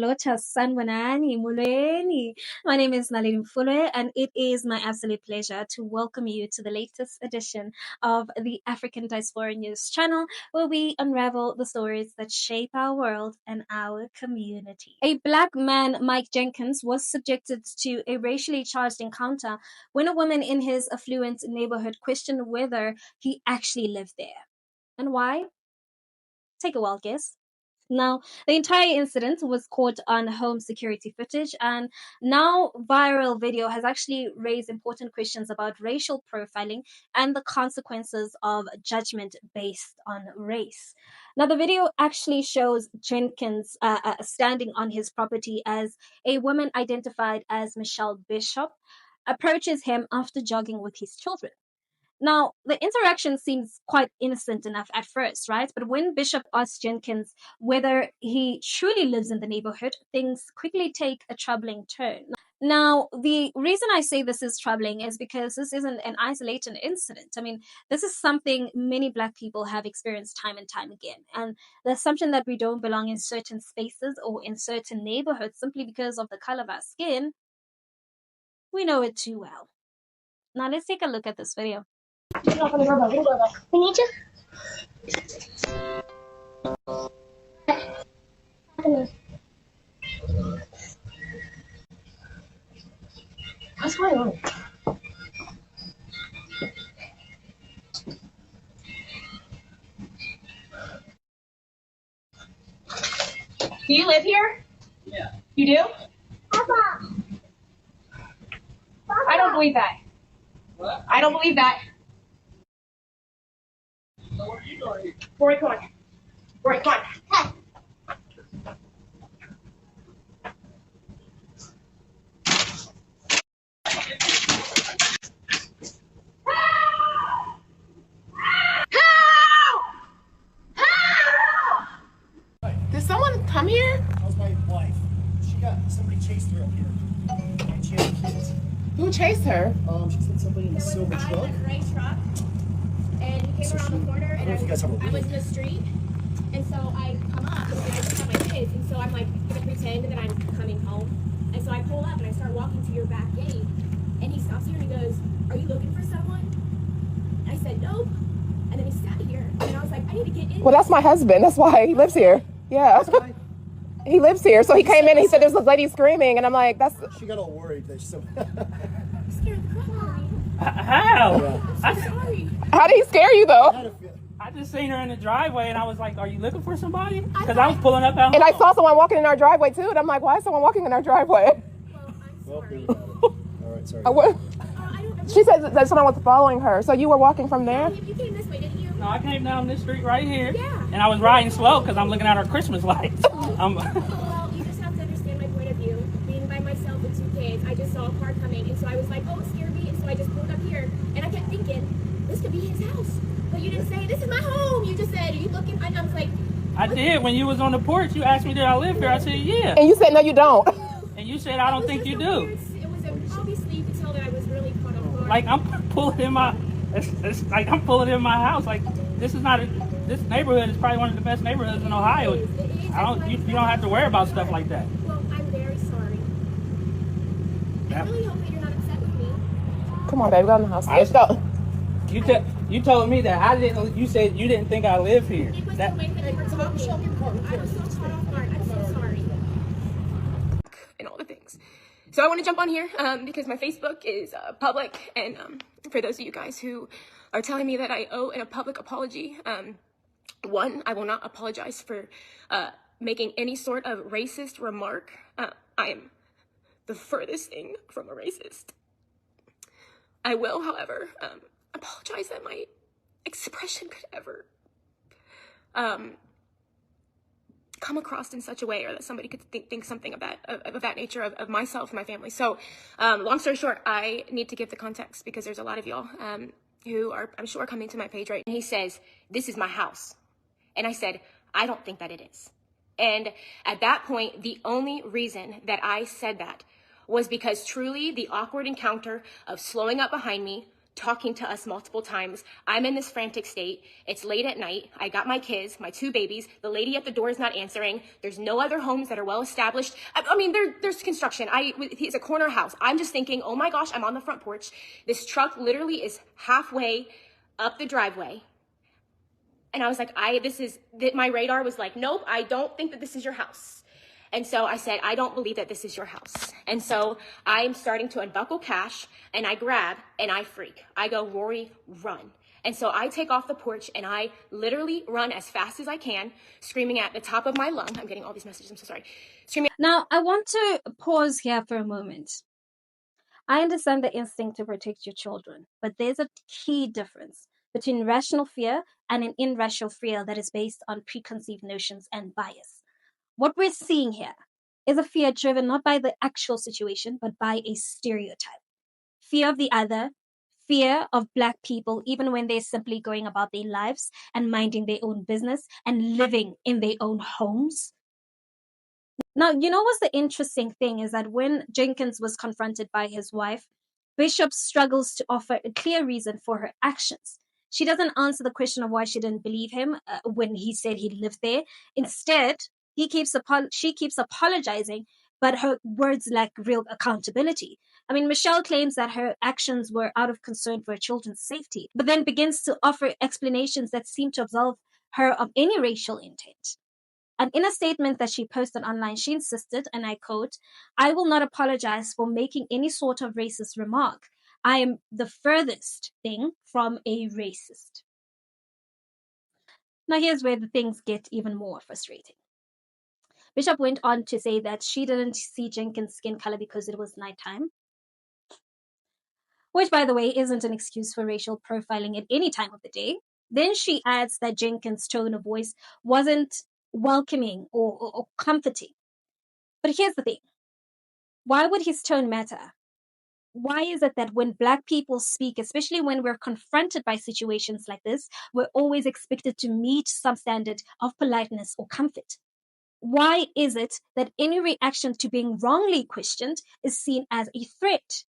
Lota Sanwanani Muleni. My name is Naledi Mfoloe, and it is my absolute pleasure to welcome you to the latest edition of the African Diaspora News channel, where we unravel the stories that shape our world and our community. A black man, Mike Jenkins, was subjected to a racially charged encounter when a woman in his affluent neighborhood questioned whether he actually lived there. And why? Take a wild guess. Now, the entire incident was caught on home security footage, and now viral video has actually raised important questions about racial profiling and the consequences of judgment based on race. Now, the video actually shows Jenkins standing on his property as a woman identified as Michelle Bishop approaches him after jogging with his children. Now, the interaction seems quite innocent enough at first, right? But when Bishop asks Jenkins whether he truly lives in the neighborhood, things quickly take a troubling turn. Now, the reason I say this is troubling is because this isn't an isolated incident. I mean, this is something many Black people have experienced time and time again. And the assumption that we don't belong in certain spaces or in certain neighborhoods simply because of the color of our skin, we know it too well. Now, let's take a look at this video. We need to. What's going on? Do you live here? Yeah. You do? Papa. I don't believe that. What? I don't believe that. So what are you doing here? Rory, come on. Rory, come on. Did someone come here? That was my wife. Somebody chased her up here. And she had kids. Who chased her? She said somebody in the There was silver a guy truck. in a gray truck, and he came So around the corner, I don't and know if you guys have a I video. was in the street, and so I come up, and I just have my kids, and so I'm like gonna pretend that I'm coming home, and so I pull up and I start walking to your back gate, and he stops here and he goes, "Are you looking for someone?" I said, "Nope," and then he sat here, and I was like, "I need to get in." Well, that's my husband. That's why he lives here. Yeah. He lives here. So he came in and he said there's a lady screaming, and I'm like, that's. She got all worried that she said. Scared the crap out of me. How? I'm so sorry. How did he scare you though? I just seen her in the driveway and I was like, are you looking for somebody? Because I was pulling up out And I home. saw someone walking in our driveway too, and I'm like, why is someone walking in our driveway? Well, I'm Well, sorry. there you have it. All right, sorry. What? I don't. She said that someone was following her. So you were walking from there? You came this way, didn't you? No, I came down this street right here. Yeah. And I was riding slow because I'm looking at our Christmas lights. Well, you just have to understand my point of view. Being by myself with two kids, I just saw a car coming, and so I was like, oh, it scared me, and so I just pulled up here, and I kept thinking, this could be his house. But you didn't say, this is my home. You just said, are you looking? And I was like, I did. When you was on the porch, you asked me, did I live here? I said, yeah. And you said, no, you don't. And you said, I don't think you do. It was obviously, you could tell that I was really caught off guard. Like, I'm pulling in my, it's like I'm pulling in my house. Like, this is not, this neighborhood is probably one of the best neighborhoods in Ohio. It is. You don't have to worry about stuff like that. Well, I'm very sorry. I really hope that you're not upset with me. Come on, baby, go in the house. Let's go. You told me that I didn't. You said you didn't think I live here. It was That, the way that you were talking. I was so caught off guard. I'm so sorry. And all the things. So I want to jump on here because my Facebook is public, and for those of you guys who are telling me that I owe a public apology, one, I will not apologize for making any sort of racist remark. I am the furthest thing from a racist. I will, however, apologize that my expression could ever come across in such a way, or that somebody could think something of that nature of myself and my family. So long story short, I need to give the context because there's a lot of y'all who are, I'm sure, coming to my page right now. He says, this is my house. And I said, I don't think that it is. And at that point, the only reason that I said that was because truly the awkward encounter of slowing up behind me, talking to us multiple times. I'm in this frantic state. It's late at night. I got my kids, my 2 babies. The lady at the door is not answering. There's no other homes that are well established. I mean, there's construction. It's a corner house. I'm just thinking, oh my gosh, I'm on the front porch. This truck literally is halfway up the driveway. And I was like, my radar was like, nope, I don't think that this is your house. And so I said, I don't believe that this is your house. And so I'm starting to unbuckle cash, and I grab and I freak. I go, Rory, run. And so I take off the porch and I literally run as fast as I can, screaming at the top of my lung. I'm getting all these messages, I'm so sorry. Now, I want to pause here for a moment. I understand the instinct to protect your children, but there's a key difference between rational fear and an irrational fear that is based on preconceived notions and bias. What we're seeing here is a fear driven not by the actual situation, but by a stereotype. Fear of the other, fear of Black people, even when they're simply going about their lives and minding their own business and living in their own homes. Now, you know what's the interesting thing is that when Jenkins was confronted by his wife, Bishop struggles to offer a clear reason for her actions. She doesn't answer the question of why she didn't believe him when he said he lived there. Instead, she keeps apologizing, but her words lack real accountability. I mean, Michelle claims that her actions were out of concern for her children's safety, but then begins to offer explanations that seem to absolve her of any racial intent. And in a statement that she posted online, she insisted, and I quote, "I will not apologize for making any sort of racist remark. I am the furthest thing from a racist." Now here's where the things get even more frustrating. Bishop went on to say that she didn't see Jenkins' skin color because it was nighttime, which, by the way, isn't an excuse for racial profiling at any time of the day. Then she adds that Jenkins' tone of voice wasn't welcoming or comforting. But here's the thing. Why would his tone matter? Why is it that when Black people speak, especially when we're confronted by situations like this, we're always expected to meet some standard of politeness or comfort? Why is it that any reaction to being wrongly questioned is seen as a threat?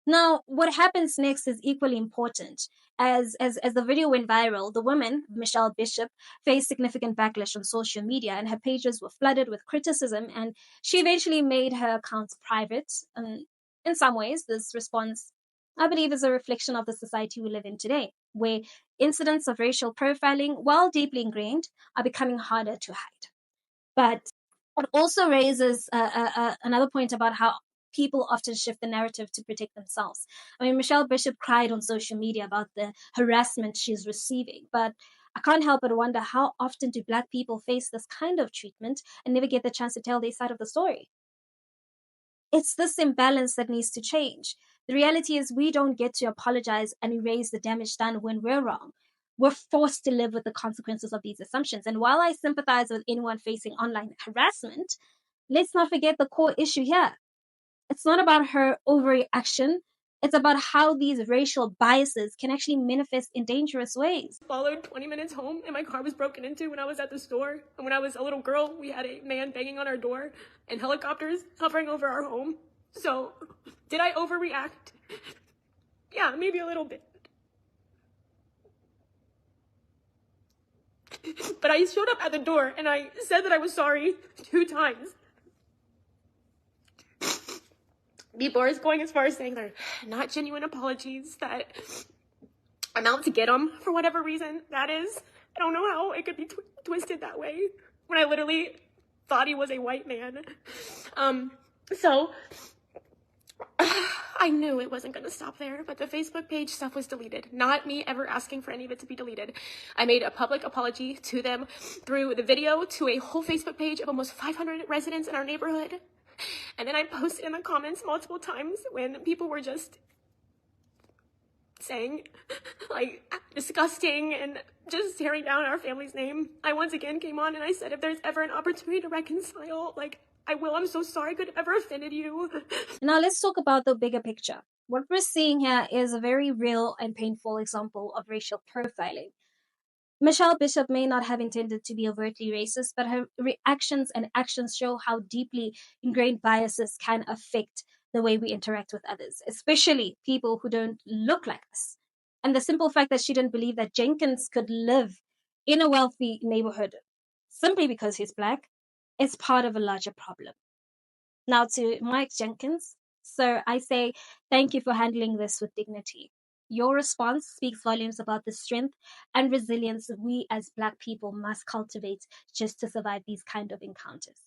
Now, what happens next is equally important. As the video went viral, the woman, Michelle Bishop, faced significant backlash on social media, and her pages were flooded with criticism, and she eventually made her accounts private. And in some ways, this response, I believe, is a reflection of the society we live in today, where incidents of racial profiling, while deeply ingrained, are becoming harder to hide. But it also raises another point about how people often shift the narrative to protect themselves. I mean, Michelle Bishop cried on social media about the harassment she's receiving, but I can't help but wonder, how often do Black people face this kind of treatment and never get the chance to tell their side of the story? It's this imbalance that needs to change. The reality is we don't get to apologize and erase the damage done when we're wrong. We're forced to live with the consequences of these assumptions. And while I sympathize with anyone facing online harassment, let's not forget the core issue here. It's not about her overreaction. It's about how these racial biases can actually manifest in dangerous ways. Followed 20 minutes home, and my car was broken into when I was at the store. And when I was a little girl, we had a man banging on our door and helicopters hovering over our home. So, did I overreact? Yeah, maybe a little bit. But I showed up at the door and I said that I was sorry 2 times. People are going as far as saying they're not genuine apologies, that I'm out to get them for whatever reason that is. I don't know how it could be twisted that way when I literally thought he was a white man. So I knew it wasn't going to stop there, but the Facebook page stuff was deleted. Not me ever asking for any of it to be deleted. I made a public apology to them through the video to a whole Facebook page of almost 500 residents in our neighborhood. And then I posted in the comments multiple times when people were just saying, like, disgusting and just tearing down our family's name. I once again came on and I said, if there's ever an opportunity to reconcile, like, I will. I'm so sorry I could have ever offended you. Now let's talk about the bigger picture. What we're seeing here is a very real and painful example of racial profiling. Michelle Bishop may not have intended to be overtly racist, but her reactions and actions show how deeply ingrained biases can affect the way we interact with others, especially people who don't look like us. And the simple fact that she didn't believe that Jenkins could live in a wealthy neighborhood simply because he's black is part of a larger problem. Now to Mike Jenkins. Sir, I say thank you for handling this with dignity. Your response speaks volumes about the strength and resilience we as Black people must cultivate just to survive these kind of encounters.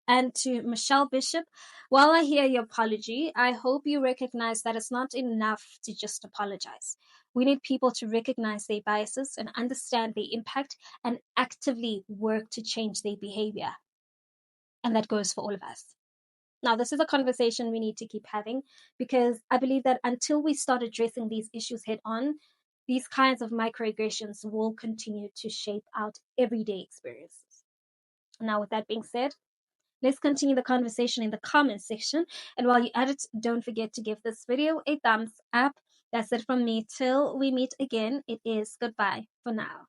And to Michelle Bishop, while I hear your apology, I hope you recognize that it's not enough to just apologize. We need people to recognize their biases and understand their impact and actively work to change their behavior. And that goes for all of us. Now, this is a conversation we need to keep having because I believe that until we start addressing these issues head on, these kinds of microaggressions will continue to shape out everyday experiences. Now, with that being said, let's continue the conversation in the comments section. And while you at it, don't forget to give this video a thumbs up. That's it from me. Till we meet again, it is goodbye for now.